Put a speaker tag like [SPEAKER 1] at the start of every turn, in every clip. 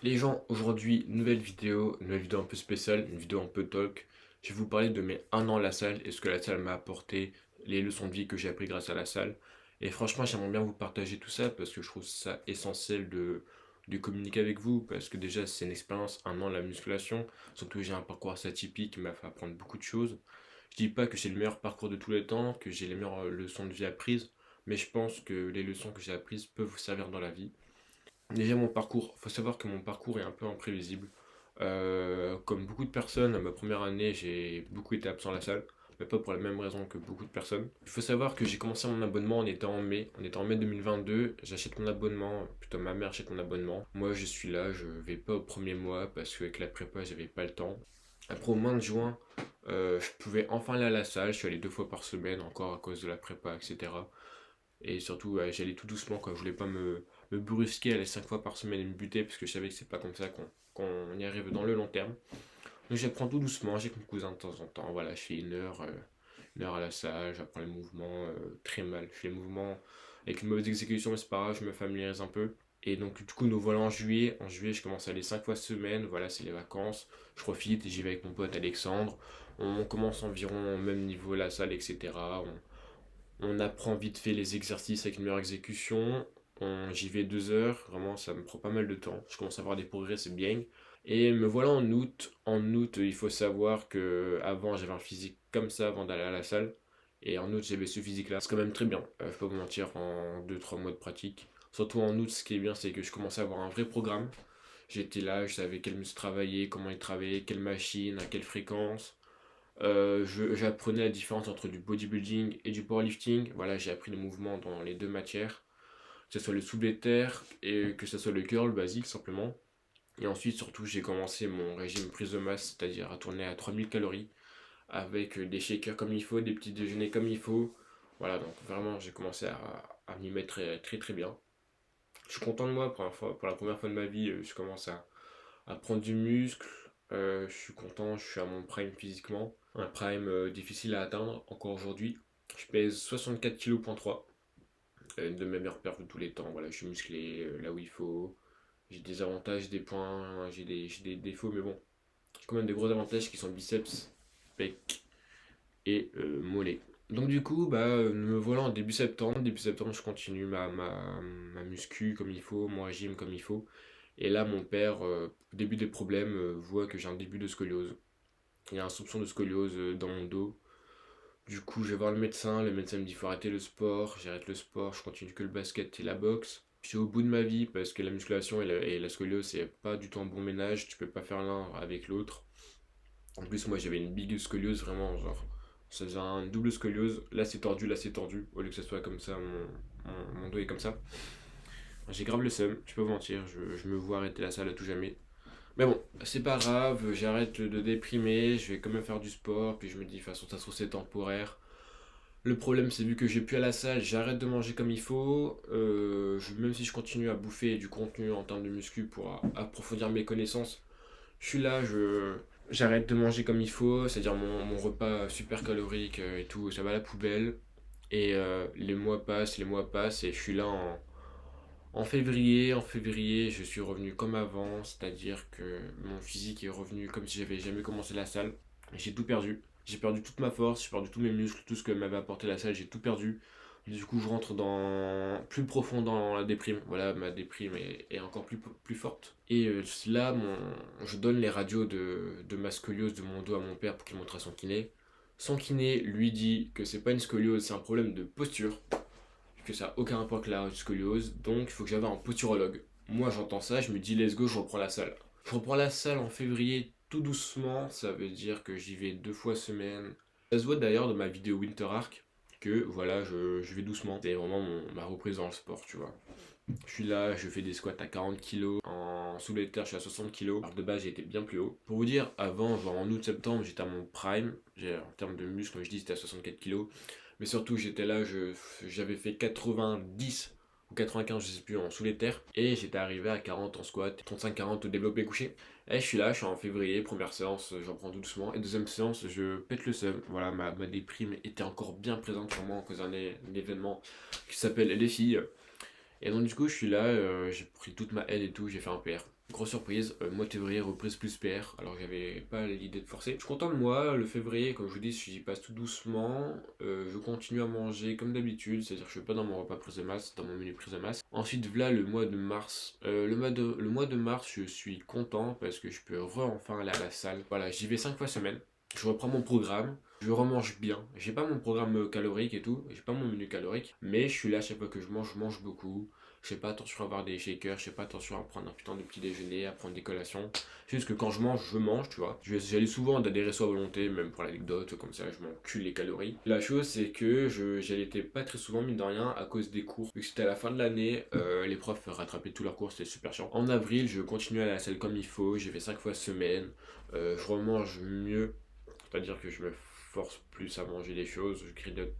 [SPEAKER 1] Les gens, aujourd'hui, nouvelle vidéo un peu spéciale, une vidéo un peu talk. Je vais vous parler de mes 1 an à la salle et ce que la salle m'a apporté, les leçons de vie que j'ai appris grâce à la salle. Et franchement, j'aimerais bien vous partager tout ça parce que je trouve ça essentiel de communiquer avec vous parce que déjà, c'est une expérience, 1 an la musculation. Surtout que j'ai un parcours assez atypique qui m'a fait apprendre beaucoup de choses. Je dis pas que j'ai le meilleur parcours de tous les temps, que j'ai les meilleures leçons de vie apprises, mais je pense que les leçons que j'ai apprises peuvent vous servir dans la vie. Déjà mon parcours, faut savoir que mon parcours est un peu imprévisible. Comme beaucoup de personnes, à ma première année, j'ai beaucoup été absent à la salle, mais pas pour la même raison que beaucoup de personnes. Il faut savoir que j'ai commencé mon abonnement, on était en mai 2022, j'achète mon abonnement, plutôt ma mère achète mon abonnement. Moi je suis là, je vais pas au premier mois parce qu'avec la prépa j'avais pas le temps. Après au mois de juin, je pouvais enfin aller à la salle, je suis allé 2 fois par semaine encore à cause de la prépa, etc. Et surtout, j'allais tout doucement, quoi. Je voulais pas me brusquer, aller 5 fois par semaine et me buter, parce que je savais que c'est pas comme ça qu'on y arrive dans le long terme. Donc j'apprends tout doucement, j'ai avec mon cousin de temps en temps. Voilà, je fais 1 heure à la salle, j'apprends les mouvements très mal. Je fais les mouvements avec une mauvaise exécution, mais c'est pas grave, je me familiarise un peu. Et donc du coup, nous voilà en juillet. En juillet, je commence à aller 5 fois semaine. Voilà, c'est les vacances. Je profite et j'y vais avec mon pote Alexandre. On commence environ au même niveau à la salle, etc. On apprend vite fait les exercices avec une meilleure exécution. J'y vais 2 heures, vraiment ça me prend pas mal de temps. Je commence à avoir des progrès, c'est bien. Et me voilà en août. En août, il faut savoir que avant j'avais un physique comme ça avant d'aller à la salle. Et en août, j'avais ce physique-là. C'est quand même très bien. Je peux pas vous mentir, en 2 3 mois de pratique. Surtout en août, ce qui est bien, c'est que je commençais à avoir un vrai programme. J'étais là, je savais quel muscle travailler, comment il travaillait, quelle machine, à quelle fréquence. J'apprenais la différence entre du bodybuilding et du powerlifting. Voilà, j'ai appris les mouvements dans les deux matières, que ce soit le soulevé de terre et que ce soit le curl basique simplement. Et ensuite, surtout, j'ai commencé mon régime prise de masse, c'est-à-dire à tourner à 3000 calories, avec des shakers comme il faut, des petits déjeuners comme il faut. Voilà, donc vraiment, j'ai commencé à m'y mettre très, très très bien. Je suis content de moi pour la première fois de ma vie, je commence à prendre du muscle. Je suis content, je suis à mon prime physiquement. Un prime difficile à atteindre encore aujourd'hui. Je pèse 64 kg.3, de mes meilleures perfs de tous les temps. Voilà, je suis musclé là où il faut. J'ai des avantages, des points, j'ai des défauts, mais bon. J'ai quand même des gros avantages qui sont biceps, pec et mollets. Donc du coup, me voilà en début septembre. Début septembre, je continue ma muscu comme il faut, mon régime comme il faut. Et là, mon père, au début des problèmes, voit que j'ai un début de scoliose. Il y a un soupçon de scoliose dans mon dos. Du coup, je vais voir le médecin me dit faut arrêter le sport, j'arrête le sport, je continue que le basket et la boxe. Je suis au bout de ma vie parce que la musculation et la scoliose, c'est pas du tout un bon ménage, tu peux pas faire l'un avec l'autre. En plus, moi j'avais une big scoliose, vraiment, genre, ça faisait un double scoliose, là c'est tordu, au lieu que ça soit comme ça, mon dos est comme ça. J'ai grave le seum, je peux pas vous mentir, je me vois arrêter la salle à tout jamais. Mais bon, c'est pas grave, j'arrête de déprimer, je vais quand même faire du sport, puis je me dis, de toute façon, ça se trouve, c'est temporaire. Le problème, c'est vu que je vais plus à la salle, j'arrête de manger comme il faut. Même si je continue à bouffer du contenu en termes de muscu pour approfondir mes connaissances, je suis là, j'arrête de manger comme il faut, c'est-à-dire mon repas super calorique et tout, ça va à la poubelle. Et les mois passent, et je suis là en février, je suis revenu comme avant, c'est-à-dire que mon physique est revenu comme si j'avais jamais commencé la salle. J'ai tout perdu. J'ai perdu toute ma force, j'ai perdu tous mes muscles, tout ce que m'avait apporté la salle, j'ai tout perdu. Du coup, je rentre plus profond dans la déprime. Voilà, ma déprime est encore plus forte. Et là, je donne les radios de ma scoliose de mon dos à mon père pour qu'il montre à son kiné. Son kiné lui dit que c'est pas une scoliose, c'est un problème de posture, que ça n'a aucun rapport avec la scoliose, donc il faut que j'aille un posturologue. Moi j'entends ça, je me dis let's go, je reprends la salle. Je reprends la salle en février tout doucement, ça veut dire que j'y vais 2 fois semaine. Ça se voit d'ailleurs dans ma vidéo Winter Arc que voilà, je vais doucement. C'est vraiment ma reprise dans le sport, tu vois. Je suis là, je fais des squats à 40 kg, en soulevé de terre je suis à 60 kg. Alors de base j'ai été bien plus haut. Pour vous dire, avant, genre en août-septembre, j'étais à mon prime, en termes de muscle, comme je dis, c'était à 64 kg. Mais surtout, j'étais là, j'avais fait 90 ou 95, je sais plus, en soulevé de terre. Et j'étais arrivé à 40 en squat, 35-40 au développé couché. Et je suis en février, première séance, j'en prends tout doucement. Et deuxième séance, je pète le seum. Voilà, ma déprime était encore bien présente sur moi en cause d'un événement qui s'appelle Les filles. Et donc du coup, je suis là, j'ai pris toute ma haine et tout, j'ai fait un PR. Grosse surprise, mois de février, reprise plus PR, alors j'avais pas l'idée de forcer. Je suis content de moi, le février, comme je vous dis, j'y passe tout doucement, je continue à manger comme d'habitude, c'est-à-dire que je suis pas dans mon repas prise de masse, dans mon menu prise de masse. Ensuite, voilà le mois de mars. Le mois de mars, je suis content parce que je peux enfin aller à la salle. Voilà, j'y vais 5 fois semaine, je reprends mon programme. Je remange bien. J'ai pas mon programme calorique et tout, j'ai pas mon menu calorique, mais je suis là à chaque fois que je mange beaucoup. Je fais pas attention à avoir des shakers, je fais pas attention à prendre un putain de petit déjeuner, à prendre des collations. C'est juste que quand je mange, tu vois. J'allais souvent dans des restos à volonté, même pour l'anecdote, comme ça je m'encule les calories. La chose c'est que j'y allais pas très souvent, mine de rien, à cause des cours. Vu que c'était à la fin de l'année, les profs rattrapaient tous leurs cours, c'était super chiant. En avril, je continue à la salle comme il faut, j'ai fait 5 fois semaine, je remange mieux, c'est-à-dire que je me force plus à manger des choses, je grignote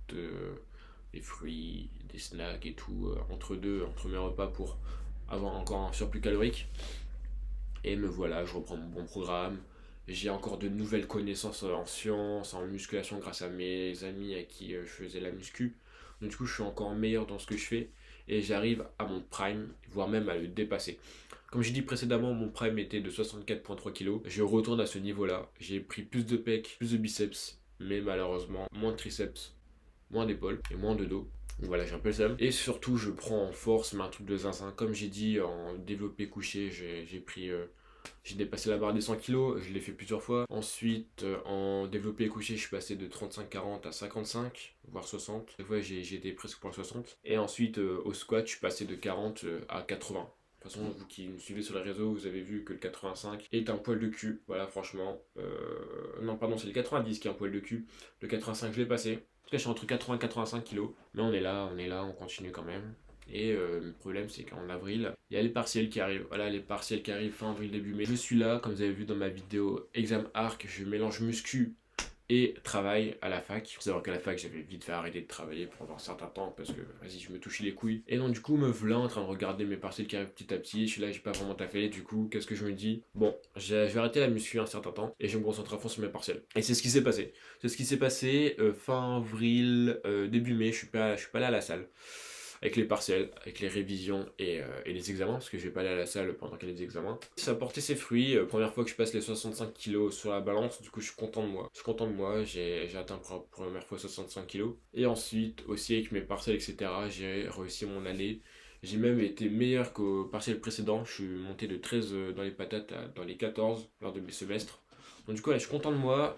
[SPEAKER 1] des fruits, des snacks et tout, entre mes repas pour avoir encore un surplus calorique. Et me voilà, je reprends mon bon programme. J'ai encore de nouvelles connaissances en sciences, en musculation grâce à mes amis à qui je faisais la muscu. Donc du coup, je suis encore meilleur dans ce que je fais et j'arrive à mon prime, voire même à le dépasser. Comme j'ai dit précédemment, mon prime était de 64,3 kg. Je retourne à ce niveau-là. J'ai pris plus de pecs, plus de biceps, mais malheureusement, moins de triceps, moins d'épaules et moins de dos. Donc voilà, j'ai un peu le seum. Et surtout, je prends en force, mais un truc de zinzin. Comme j'ai dit, en développé couché, j'ai dépassé la barre des 100 kg, je l'ai fait plusieurs fois. Ensuite, en développé couché, je suis passé de 35-40 à 55, voire 60. Des fois, j'ai été presque pour 60. Et ensuite, au squat, je suis passé de 40 à 80. De toute façon, vous qui me suivez sur les réseaux, vous avez vu que le 85 est un poil de cul. Voilà, franchement. Non, pardon, c'est le 90 qui est un poil de cul. Le 85, je l'ai passé. En tout cas, je suis entre 80 et 85 kilos. Mais on est là, on continue quand même. Et le problème, c'est qu'en avril, il y a les partiels qui arrivent. Voilà, les partiels qui arrivent fin avril, début mai. Je suis là, comme vous avez vu dans ma vidéo Exam Arc, je mélange muscu et travail à la fac. Il faut savoir qu'à la fac, j'avais vite fait arrêter de travailler pendant un certain temps parce que, vas-y, je me touchais les couilles. Et donc, du coup, me voilà en train de regarder mes partiels qui arrivent petit à petit. Je suis là, j'ai pas vraiment taffé. Du coup, qu'est-ce que je me dis? Bon, je vais arrêter la muscu un certain temps et je vais me concentrer à fond sur mes partiels. Et c'est ce qui s'est passé. C'est ce qui s'est passé fin avril, début mai. Je suis pas allé à la salle avec les partiels, avec les révisions et les examens, parce que je vais pas aller à la salle pendant qu'il y a des examens. Ça a porté ses fruits, première fois que je passe les 65 kilos sur la balance, du coup je suis content de moi. Je suis content de moi, j'ai atteint pour la première fois 65 kilos. Et ensuite, aussi avec mes partiels, etc., j'ai réussi mon année. J'ai même été meilleur qu'au partiel précédent, je suis monté de 13 dans les patates dans les 14 lors de mes semestres. Donc du coup, là, je suis content de moi,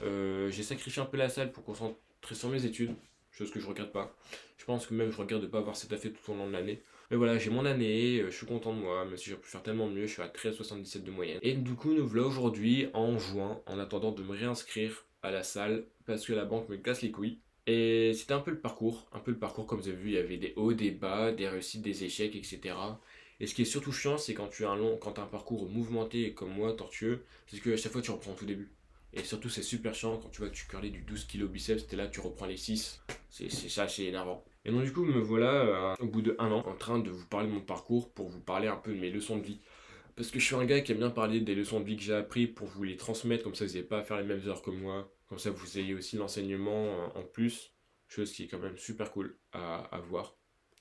[SPEAKER 1] j'ai sacrifié un peu la salle pour concentrer sur mes études, chose que je regrette pas. Je pense que même je regrette de ne pas avoir cet affaire tout au long de l'année. Mais voilà, j'ai mon année, je suis content de moi, même si j'ai pu faire tellement mieux, je suis à 13,77 de moyenne. Et du coup, nous voilà aujourd'hui en juin, en attendant de me réinscrire à la salle, parce que la banque me casse les couilles. Et c'était un peu le parcours comme vous avez vu, il y avait des hauts, des bas, des réussites, des échecs, etc. Et ce qui est surtout chiant, c'est quand tu as quand tu as un parcours mouvementé comme moi, tortueux, c'est que à chaque fois tu reprends au tout début. Et surtout, c'est super chiant quand tu vois que tu curlais du 12 kg biceps, t'es là, tu reprends les 6. C'est ça, c'est énervant. Et donc, du coup, me voilà, au bout de 1 an, en train de vous parler de mon parcours pour vous parler un peu de mes leçons de vie. Parce que je suis un gars qui aime bien parler des leçons de vie que j'ai appris pour vous les transmettre, comme ça vous n'avez pas à faire les mêmes heures que moi. Comme ça, vous ayez aussi l'enseignement en plus. Chose qui est quand même super cool à voir.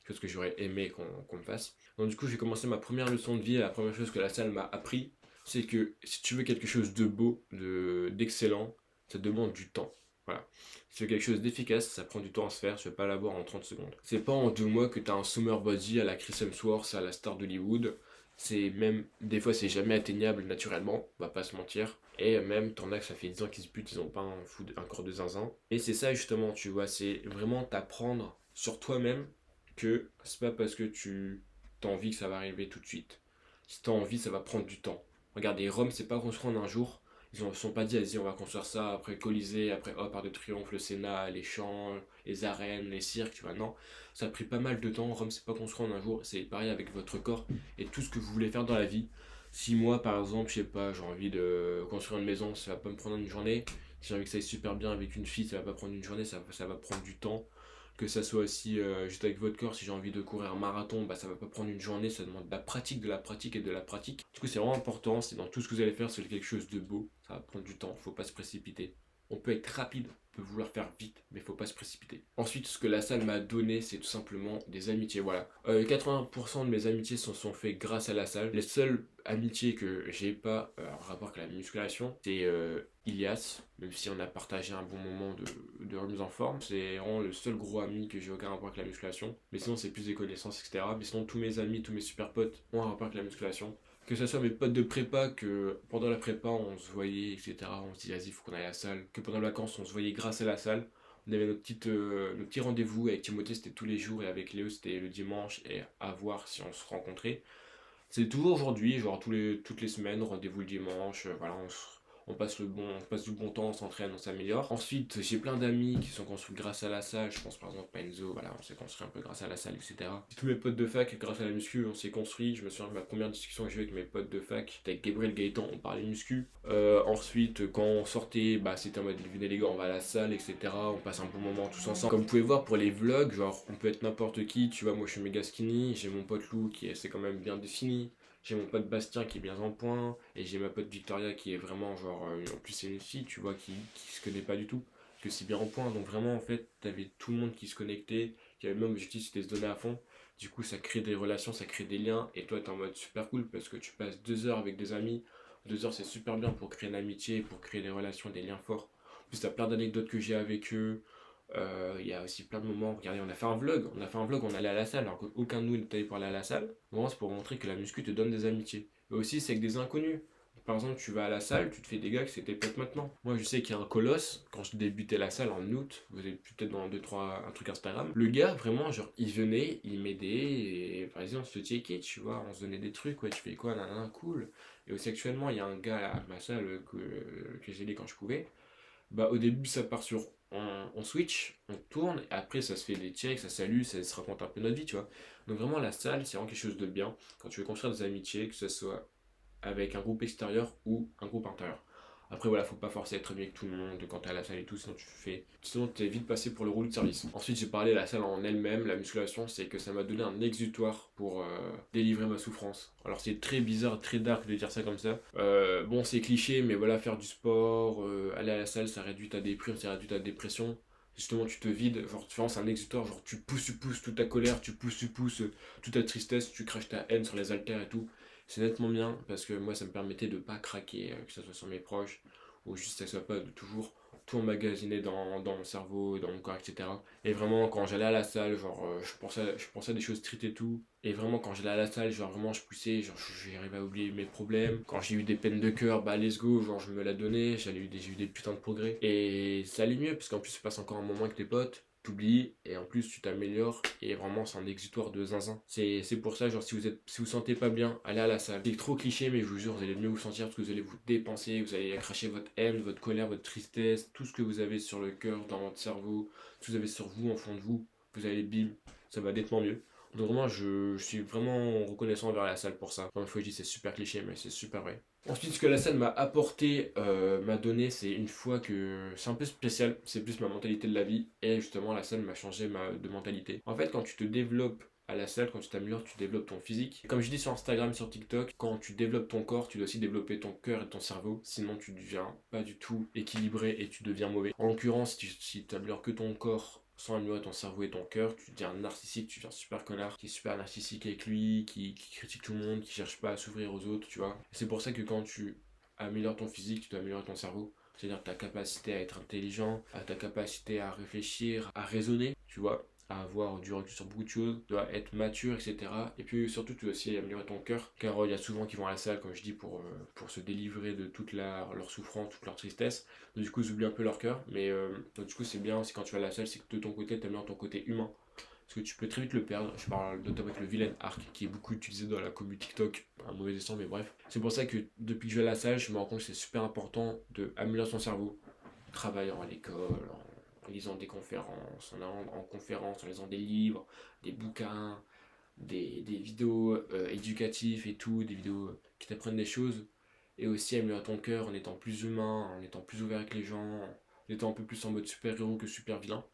[SPEAKER 1] Chose que j'aurais aimé qu'on me fasse. Donc, du coup, j'ai commencé ma première leçon de vie. La première chose que la salle m'a appris, c'est que si tu veux quelque chose de beau, d'excellent, ça demande du temps. Voilà. Si tu veux quelque chose d'efficace, ça prend du temps à se faire, tu vas pas l'avoir en 30 secondes. C'est pas en 2 mois que tu as un summer body à la Chris Hemsworth, à la star d'Hollywood. C'est même, des fois c'est jamais atteignable naturellement, on va pas se mentir. Et même, t'en as que ça fait 10 ans qu'ils se butent, ils ont pas un corps de zinzin. Et c'est ça justement, tu vois, c'est vraiment t'apprendre sur toi-même que c'est pas parce que tu as envie que ça va arriver tout de suite. Si t'as envie, ça va prendre du temps. Regardez, Rome, c'est pas construit en un jour. Ils ne se sont pas dit, vas-y, on va construire ça après le Colisée, après hop, Arc de Triomphe, le Sénat, les champs, les arènes, les cirques, tu vois. Non, ça a pris pas mal de temps. Rome, c'est pas construit en un jour. C'est pareil avec votre corps et tout ce que vous voulez faire dans la vie. Si moi, par exemple, je sais pas, j'ai envie de construire une maison, ça va pas me prendre une journée. Si j'ai envie que ça aille super bien avec une fille, ça va pas prendre une journée, ça va prendre du temps. Que ça soit aussi juste avec votre corps, si j'ai envie de courir un marathon, bah ça va pas prendre une journée, ça demande de la pratique, de la pratique et de la pratique. Du coup c'est vraiment important, c'est dans tout ce que vous allez faire, c'est quelque chose de beau, ça va prendre du temps, faut pas se précipiter. On peut être rapide, on peut vouloir faire vite, mais il faut pas se précipiter. Ensuite, ce que la salle m'a donné, c'est tout simplement des amitiés. Voilà. 80% de mes amitiés se sont faites grâce à la salle. Les seules amitiés que j'ai pas en rapport avec la musculation, c'est Ilias, même si on a partagé un bon moment de remise en forme. C'est vraiment le seul gros ami que j'ai aucun rapport avec la musculation. Mais sinon, c'est plus des connaissances, etc. Mais sinon, tous mes amis, tous mes super potes ont un rapport avec la musculation. Que ce soit mes potes de prépa, que pendant la prépa on se voyait, etc. On se dit vas-y, faut qu'on aille à la salle. Que pendant les vacances on se voyait grâce à la salle. On avait nos petits rendez-vous avec Timothée, c'était tous les jours et avec Léo c'était le dimanche et à voir si on se rencontrait. C'est toujours aujourd'hui, genre toutes les semaines, rendez-vous le dimanche, voilà, on passe du bon temps, on s'entraîne, on s'améliore. Ensuite, j'ai plein d'amis qui sont construits grâce à la salle, je pense par exemple à Enzo, voilà, on s'est construit un peu grâce à la salle, etc. Tous mes potes de fac, grâce à la muscu, on s'est construit. Je me souviens de ma première discussion que j'ai eue avec mes potes de fac, c'était avec Gabriel Gaëtan, on parlait muscu. Ensuite, quand on sortait, bah c'était en mode venez les gars, on va à la salle, etc. On passe un bon moment tous ensemble. Comme vous pouvez voir pour les vlogs, genre on peut être n'importe qui, tu vois, moi je suis méga skinny, j'ai mon pote Lou qui est c'est quand même bien défini. J'ai mon pote Bastien qui est bien en point, et j'ai ma pote Victoria qui est vraiment genre, en plus c'est une fille, tu vois, qui se connaît pas du tout, que c'est bien en point, donc vraiment en fait, t'avais tout le monde qui se connectait, qui avait le même objectif, c'était se donner à fond, du coup ça crée des relations, ça crée des liens, et toi t'es en mode super cool, parce que tu passes 2 heures avec des amis, 2 heures c'est super bien pour créer une amitié, pour créer des relations, des liens forts, en plus t'as plein d'anecdotes que j'ai avec eux, il y a aussi plein de moments, regardez, on a fait un vlog, on allait à la salle, alors qu'aucun de nous n'était allé pour aller à la salle. Vraiment, c'est pour montrer que la muscu te donne des amitiés. Et aussi, c'est avec des inconnus. Par exemple, tu vas à la salle, tu te fais des gars que c'était peut-être maintenant. Moi, je sais qu'il y a un colosse, quand je débutais la salle en août, vous avez peut-être dans deux trois un truc Instagram. Le gars, vraiment, genre, il venait, il m'aidait, et par exemple, on se checkait, tu vois, on se donnait des trucs, ouais, tu fais quoi, nanana, cool. Et aussi, actuellement, il y a un gars à ma salle que j'ai aidé quand je pouvais. Bah, au début, ça part sur. On switch, on tourne, et après, ça se fait des checks, ça salue, ça se raconte un peu notre vie, tu vois. Donc, vraiment, la salle, c'est vraiment quelque chose de bien. Quand tu veux construire des amitiés, que ce soit avec un groupe extérieur ou un groupe intérieur. Après voilà, faut pas forcer à être ami avec tout le monde quand t'es à la salle et tout, sinon t'es vite passé pour le rôle de service. Ensuite j'ai parlé de la salle en elle-même, la musculation, c'est que ça m'a donné un exutoire pour délivrer ma souffrance. Alors c'est très bizarre, très dark de dire ça comme ça. Bon c'est cliché, mais voilà, faire du sport, aller à la salle, ça réduit ta déprime, ça réduit ta dépression. Justement tu te vides, genre tu c'est un exutoire, genre tu pousses toute ta colère, tu pousses toute ta tristesse, tu craches ta haine sur les haltères et tout. C'est nettement bien parce que moi ça me permettait de pas craquer, que ce soit sur mes proches ou juste que ça soit pas de toujours tout emmagasiner dans mon cerveau, dans mon corps, etc. Et vraiment quand j'allais à la salle, genre je pensais à des choses tristes et tout. Et vraiment quand j'allais à la salle, genre vraiment je poussais, genre j'arrivais à oublier mes problèmes. Quand j'ai eu des peines de cœur, bah let's go, genre je me la donnais, j'ai eu des putains de progrès. Et ça allait mieux parce qu'en plus tu passes encore un moment avec tes potes, t'oublies et en plus tu t'améliores et vraiment c'est un exutoire de zinzin. C'est pour ça, genre si vous sentez pas bien, allez à la salle. C'est trop cliché mais je vous jure vous allez mieux vous sentir parce que vous allez vous dépenser, vous allez cracher votre haine, votre colère, votre tristesse, tout ce que vous avez sur le cœur, dans votre cerveau, tout ce que vous avez sur vous, en fond de vous, vous allez bim, ça va nettement mieux. Donc vraiment je suis vraiment reconnaissant envers la salle pour ça. Encore une fois je dis c'est super cliché mais c'est super vrai. Ensuite, ce que la salle m'a apporté, m'a donné, c'est une fois que c'est un peu spécial, c'est plus ma mentalité de la vie, et justement la salle m'a changé de mentalité. En fait, quand tu te développes à la salle, quand tu t'améliores, tu développes ton physique. Comme je dis sur Instagram, sur TikTok, quand tu développes ton corps, tu dois aussi développer ton cœur et ton cerveau, sinon tu deviens pas du tout équilibré et tu deviens mauvais. En l'occurrence, si tu améliores que ton corps sans améliorer ton cerveau et ton cœur, tu deviens narcissique, tu deviens super connard, qui est super narcissique avec lui, qui critique tout le monde, qui cherche pas à s'ouvrir aux autres, tu vois. C'est pour ça que quand tu améliores ton physique, tu dois améliorer ton cerveau. C'est-à-dire ta capacité à être intelligent, à ta capacité à réfléchir, à raisonner, tu vois, à avoir du recul sur beaucoup de choses, tu dois être mature, etc. Et puis surtout, tu dois aussi améliorer ton cœur, car il y a souvent qui vont à la salle, comme je dis, pour se délivrer de toute leur souffrance, toute leur tristesse. Donc, du coup, ils oublient un peu leur cœur, mais donc, du coup, c'est bien aussi quand tu vas à la salle, c'est que de ton côté, tu améliores ton côté humain. Parce que tu peux très vite le perdre. Je parle notamment avec le vilain arc qui est beaucoup utilisé dans la communauté TikTok. Un mauvais exemple, mais bref. C'est pour ça que depuis que je vais à la salle, je me rends compte que c'est super important d'améliorer son cerveau. Travaillant à l'école, en lisant des conférences, en allant en conférence, en lisant des livres, des bouquins, des vidéos éducatives et tout, des vidéos qui t'apprennent des choses. Et aussi améliorer ton cœur en étant plus humain, en étant plus ouvert avec les gens, en étant un peu plus en mode super héros que super vilain.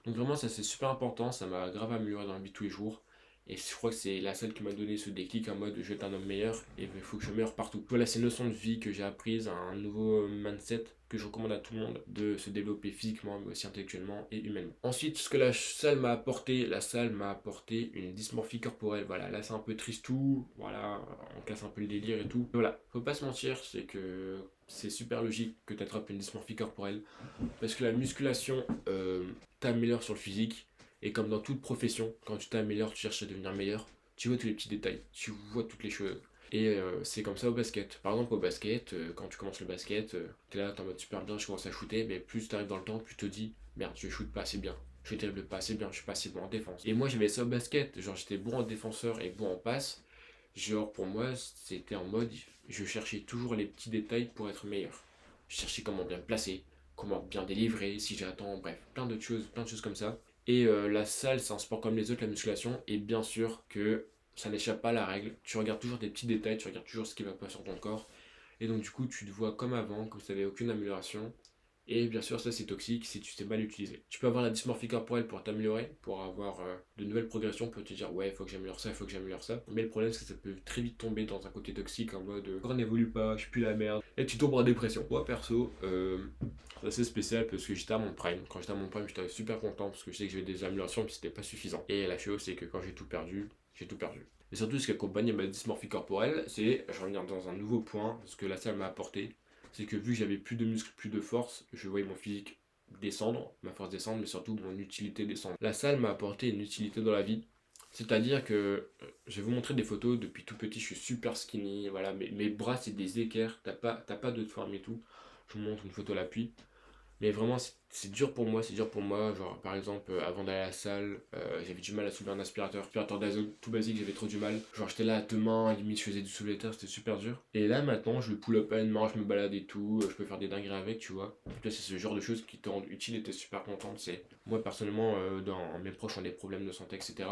[SPEAKER 1] Donc vraiment ça c'est super important, ça m'a grave amélioré dans la vie de tous les jours. Et je crois que c'est la salle qui m'a donné ce déclic en mode je vais être un homme meilleur et il faut que je sois meilleur partout. Voilà, c'est une leçon de vie que j'ai apprise, un nouveau mindset que je recommande à tout le monde de se développer physiquement mais aussi intellectuellement et humainement. Ensuite, ce que la salle m'a apporté une dysmorphie corporelle. Voilà, là c'est un peu tristou, voilà, on casse un peu le délire et tout. Voilà, faut pas se mentir, c'est que c'est super logique que tu attrapes une dysmorphie corporelle parce que la musculation t'améliore sur le physique. Et comme dans toute profession, quand tu t'améliores, tu cherches à devenir meilleur, tu vois tous les petits détails, tu vois toutes les choses. Et c'est comme ça au basket. Par exemple, au basket, quand tu commences le basket, t'es là, t'es en mode super bien, je commence à shooter, mais plus t'arrives dans le temps, plus tu te dis, merde, je shoot pas assez bien. Je dribble pas assez bien, je suis pas assez bon en défense. Et moi j'avais ça au basket, genre j'étais bon en défenseur et bon en passe. Genre pour moi, c'était en mode, je cherchais toujours les petits détails pour être meilleur. Je cherchais comment bien me placer, comment bien délivrer, si j'attends, bref, plein de choses comme ça. Et la salle, c'est un sport comme les autres, la musculation, et bien sûr que ça n'échappe pas à la règle. Tu regardes toujours des petits détails, tu regardes toujours ce qui va pas sur ton corps, et donc du coup, tu te vois comme avant, que tu n'avais aucune amélioration. Et bien sûr, ça c'est toxique si tu sais mal l'utiliser. Tu peux avoir la dysmorphie corporelle pour t'améliorer, pour avoir de nouvelles progressions, pour te dire ouais, il faut que j'améliore ça, il faut que j'améliore ça. Mais le problème, c'est que ça peut très vite tomber dans un côté toxique en mode corps n'évolue pas, je suis plus la merde, et tu tombes en dépression. Moi perso, c'est assez spécial parce que j'étais à mon prime. Quand j'étais à mon prime, j'étais super content parce que je sais que j'avais des améliorations, mais c'était pas suffisant. Et la chose, c'est que quand j'ai tout perdu, j'ai tout perdu. Et surtout, ce qui accompagne ma dysmorphie corporelle, c'est, je reviens dans un nouveau point, ce que la salle m'a apporté, c'est que vu que j'avais plus de muscles, plus de force, je voyais mon physique descendre, ma force descendre, mais surtout mon utilité descendre. La salle m'a apporté une utilité dans la vie. C'est-à-dire que je vais vous montrer des photos, depuis tout petit je suis super skinny, voilà, mes bras c'est des équerres, t'as pas de forme et tout. Je vous montre une photo à l'appui. Mais vraiment, c'est dur pour moi, c'est dur pour moi. Genre, par exemple, avant d'aller à la salle, j'avais du mal à soulever un aspirateur d'azote tout basique, j'avais trop du mal. Genre, j'étais là à deux mains, limite, je faisais du soulevé de terre, c'était super dur. Et là, maintenant, je le pull up à une main, je me balade et tout, je peux faire des dingueries avec, tu vois. En tout cas, c'est ce genre de choses qui te rendent utile et t'es super contente. C'est moi, personnellement, dans mes proches ont des problèmes de santé, etc.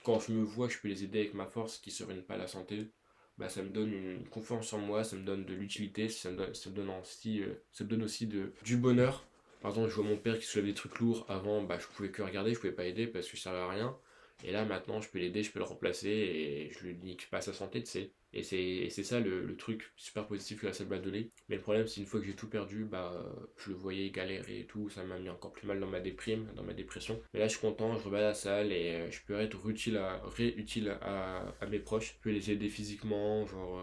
[SPEAKER 1] Quand je me vois, je peux les aider avec ma force qui serait pas la santé, bah, ça me donne une confiance en moi, ça me donne de l'utilité, ça me donne aussi du bonheur. Par exemple, je vois mon père qui soulève des trucs lourds. Avant, bah, je pouvais que regarder, je pouvais pas aider parce que ça servait à rien. Et là, maintenant, je peux l'aider, je peux le remplacer et je lui nique pas sa santé, tu sais. Et c'est ça le truc super positif que la salle m'a donné. Mais le problème, c'est une fois que j'ai tout perdu, bah, je le voyais galérer et tout. Ça m'a mis encore plus mal dans ma déprime, dans ma dépression. Mais là, je suis content, je remets à la salle et je peux être réutile à mes proches. Je peux les aider physiquement, genre.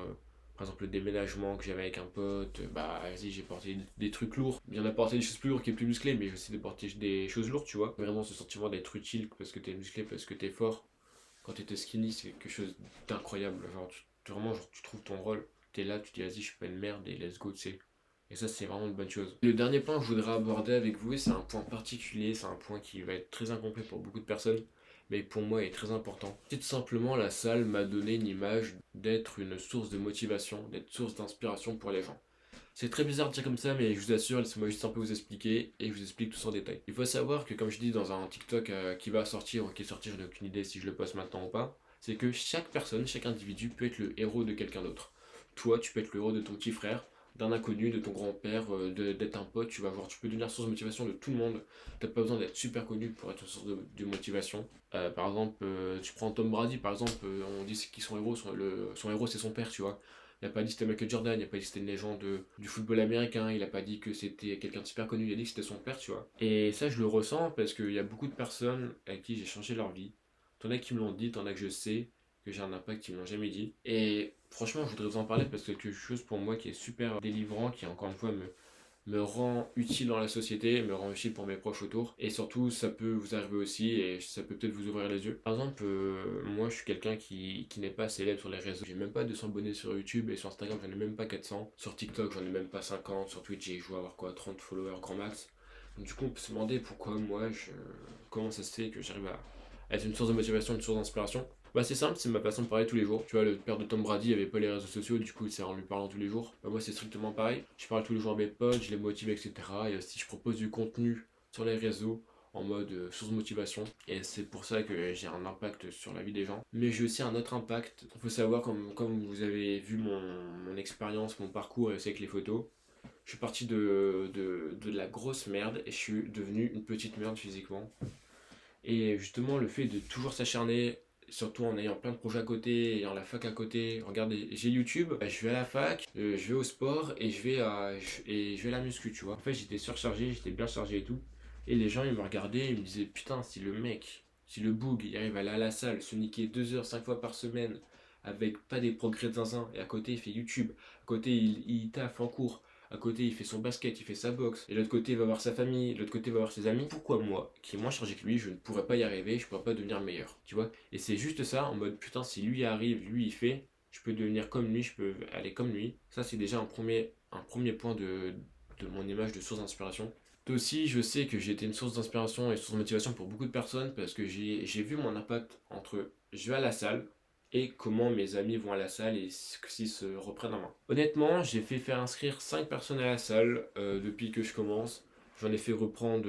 [SPEAKER 1] Par exemple, le déménagement que j'avais avec un pote, bah vas-y, j'ai porté des trucs lourds. Il y en a porté des choses plus lourdes qui est plus musclé, mais j'essaie de porter des choses lourdes, tu vois. Vraiment, ce sentiment d'être utile parce que t'es musclé, parce que t'es fort. Quand t'étais skinny, c'est quelque chose d'incroyable. Genre, vraiment, genre, tu trouves ton rôle. T'es là, tu te dis, vas-y, je suis pas une merde et let's go, tu sais. Et ça, c'est vraiment une bonne chose. Le dernier point que je voudrais aborder avec vous, et c'est un point particulier, c'est un point qui va être très incomplet pour beaucoup de personnes, mais pour moi est très important. C'est tout simplement la salle m'a donné une image d'être une source de motivation, d'être source d'inspiration pour les gens. C'est très bizarre de dire comme ça, mais je vous assure, laissez-moi juste un peu vous expliquer et je vous explique tout ça en détail. Il faut savoir que, comme je dis dans un TikTok qui va sortir ou qui est sorti, je n'ai aucune idée si je le poste maintenant ou pas, c'est que chaque personne, chaque individu peut être le héros de quelqu'un d'autre. Toi, tu peux être le héros de ton petit frère, d'un inconnu, de ton grand-père, d'être un pote, tu vas voir, tu peux devenir source de motivation de tout le monde. T'as pas besoin d'être super connu pour être une source de motivation. Par exemple, tu prends Tom Brady, par exemple, on dit qui son héros, son héros c'est son père, tu vois. Il n'a pas dit que c'était Michael Jordan, il n'a pas dit que c'était une légende du football américain, il n'a pas dit que c'était quelqu'un de super connu, il a dit que c'était son père, tu vois. Et ça, je le ressens parce qu'il y a beaucoup de personnes à qui j'ai changé leur vie. T'en as qui me l'ont dit, t'en as que je sais que j'ai un impact qui me l'ont jamais dit. Et franchement, je voudrais vous en parler parce que c'est quelque chose pour moi qui est super délivrant, qui encore une fois me rend utile dans la société, me rend utile pour mes proches autour. Et surtout, ça peut vous arriver aussi et ça peut peut-être vous ouvrir les yeux. Par exemple, moi je suis quelqu'un qui n'est pas célèbre sur les réseaux. J'ai même pas 200 abonnés sur YouTube et sur Instagram, j'en ai même pas 400. Sur TikTok, j'en ai même pas 50. Sur Twitch, je dois avoir quoi, 30 followers grand max. Donc, du coup, on peut se demander pourquoi comment ça se fait que j'arrive à être une source de motivation, une source d'inspiration. Bah c'est simple, c'est ma façon de parler tous les jours. Tu vois, le père de Tom Brady avait pas les réseaux sociaux, du coup c'est en lui parlant tous les jours. Bah moi c'est strictement pareil. Je parle tous les jours à mes potes, je les motive, etc. Et aussi je propose du contenu sur les réseaux en mode source de motivation. Et c'est pour ça que j'ai un impact sur la vie des gens. Mais j'ai aussi un autre impact. Il faut savoir, comme vous avez vu mon expérience, mon parcours et aussi avec les photos, je suis parti de la grosse merde et je suis devenu une petite merde physiquement. Et justement, le fait de toujours s'acharner, surtout en ayant plein de projets à côté, ayant la fac à côté. Regardez, j'ai YouTube, je vais à la fac, je vais au sport et je vais à la muscu, tu vois. En fait, j'étais surchargé, j'étais bien chargé et tout. Et les gens, ils me regardaient, ils me disaient, putain, si le boug, il arrive à aller à la salle, se niquer 2 heures, 5 fois par semaine, avec pas des progrès de zinzin, et à côté, il fait YouTube, à côté, il taffe en cours, à côté, il fait son basket, il fait sa boxe. Et de l'autre côté, il va voir sa famille. De l'autre côté, il va voir ses amis. Pourquoi moi, qui est moins chargé que lui, je ne pourrais pas y arriver, je ne pourrais pas devenir meilleur. Tu vois. Et c'est juste ça, en mode putain, si lui arrive, lui il fait, je peux devenir comme lui, je peux aller comme lui. Ça, c'est déjà un premier point de mon image de source d'inspiration. Aussi, je sais que j'ai été une source d'inspiration et source de motivation pour beaucoup de personnes parce que j'ai vu mon impact entre je vais à la salle et comment mes amis vont à la salle et s'ils se reprennent en main. Honnêtement, j'ai fait faire inscrire 5 personnes à la salle depuis que je commence. J'en ai fait reprendre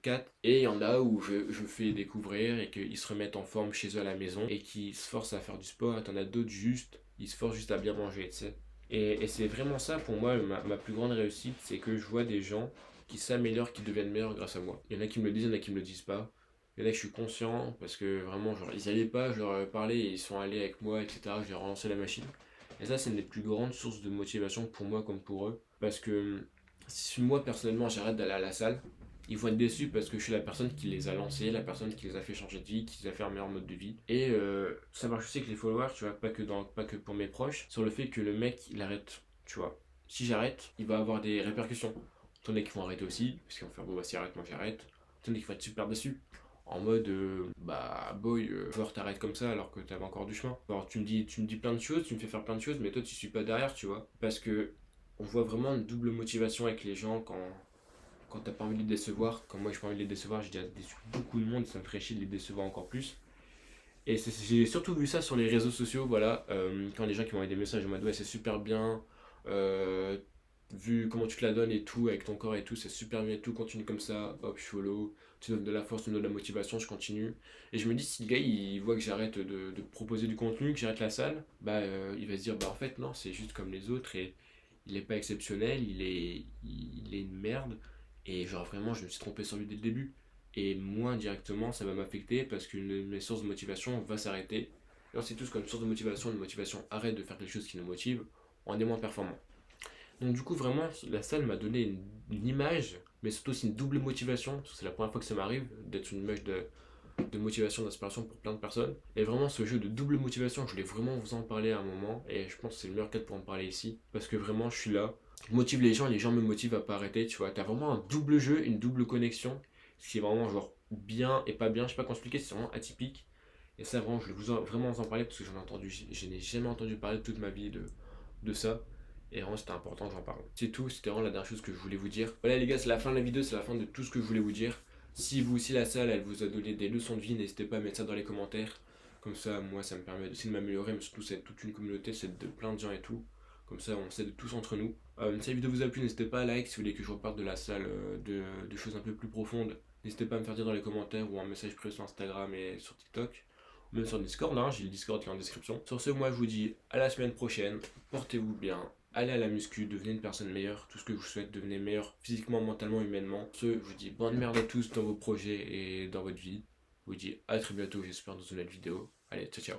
[SPEAKER 1] 4 et il y en a où je fais découvrir et qu'ils se remettent en forme chez eux à la maison et qui se forcent à faire du sport. Et t'en as d'autres juste, ils se forcent juste à bien manger, tu sais. Et c'est vraiment ça pour moi, ma plus grande réussite, c'est que je vois des gens qui s'améliorent, qui deviennent meilleurs grâce à moi. Il y en a qui me le disent, il y en a qui me le disent pas. Il y en a que je suis conscient parce que vraiment, genre, ils allaient pas, je leur ai parlé et ils sont allés avec moi, etc. J'ai relancé la machine. Et ça, c'est une des plus grandes sources de motivation pour moi comme pour eux. Parce que si moi, personnellement, j'arrête d'aller à la salle, ils vont être déçus parce que je suis la personne qui les a lancés, la personne qui les a fait changer de vie, qui les a fait un meilleur mode de vie. Et ça marche aussi avec les followers, tu vois, pas que pour mes proches, sur le fait que le mec, il arrête, tu vois. Si j'arrête, il va avoir des répercussions. T'en as qui vont arrêter aussi, parce qu'ils vont faire bon bah si arrête, moi j'arrête. T'en as qui vont être super déçus. En mode bah boy, genre t'arrêtes comme ça alors que t'avais encore du chemin. Alors tu me dis plein de choses, tu me fais faire plein de choses, mais toi tu suis pas derrière, tu vois. Parce que on voit vraiment une double motivation avec les gens quand t'as pas envie de les décevoir. Quand moi j'ai pas envie de les décevoir, j'ai déjà déçu beaucoup de monde, ça me ferait chier de les décevoir encore plus. Et j'ai surtout vu ça sur les réseaux sociaux, voilà, quand les gens qui m'ont envoyé des messages en mode ouais c'est super bien, euh, vu comment tu te la donnes et tout, avec ton corps et tout, c'est super bien et tout, continue comme ça, hop, je follow, tu donnes de la force, tu me donnes de la motivation, je continue. Et je me dis, si le gars il voit que j'arrête de proposer du contenu, que j'arrête la salle, bah il va se dire, bah en fait non, c'est juste comme les autres et il est pas exceptionnel, il est une merde, et genre vraiment je me suis trompé sur lui dès le début. Et moi, directement, ça va m'affecter parce qu'une de mes sources de motivation va s'arrêter. Et on sait tous qu'une source de motivation, une motivation arrête de faire quelque chose qui nous motive, on est moins performant. Donc du coup, vraiment, la salle m'a donné une image, mais surtout aussi une double motivation, parce que c'est la première fois que ça m'arrive d'être une image de motivation, d'inspiration pour plein de personnes. Et vraiment, ce jeu de double motivation, je voulais vraiment vous en parler à un moment, et je pense que c'est le meilleur cas pour en parler ici, parce que vraiment, je suis là, je motive les gens me motivent à pas arrêter, tu vois. T'as vraiment un double jeu, une double connexion, ce qui est vraiment genre bien et pas bien, je sais pas comment expliquer, c'est vraiment atypique. Et ça, vraiment, je voulais vraiment vous en parler, parce que j'en ai entendu, je n'ai jamais entendu parler de toute ma vie de ça. Et vraiment, c'était important que j'en parle. C'est tout, c'était vraiment la dernière chose que je voulais vous dire. Voilà les gars, c'est la fin de la vidéo, c'est la fin de tout ce que je voulais vous dire. Si vous aussi la salle, elle vous a donné des leçons de vie, n'hésitez pas à mettre ça dans les commentaires. Comme ça, moi, ça me permet aussi de m'améliorer, mais surtout, c'est toute une communauté, c'est de plein de gens et tout. Comme ça, on s'aide tous entre nous. Si la vidéo vous a plu, n'hésitez pas à like. Si vous voulez que je reparte de la salle, de choses un peu plus profondes, n'hésitez pas à me faire dire dans les commentaires ou un message privé sur Instagram et sur TikTok. Ou même sur Discord, hein, j'ai le Discord qui est en description. Sur ce, moi, je vous dis à la semaine prochaine. Portez-vous bien. Allez à la muscu, devenez une personne meilleure, tout ce que je vous souhaite, devenez meilleur physiquement, mentalement, humainement. Ce, je vous dis bonne merde à tous dans vos projets et dans votre vie. Je vous dis à très bientôt, j'espère, dans une autre vidéo. Allez, ciao ciao.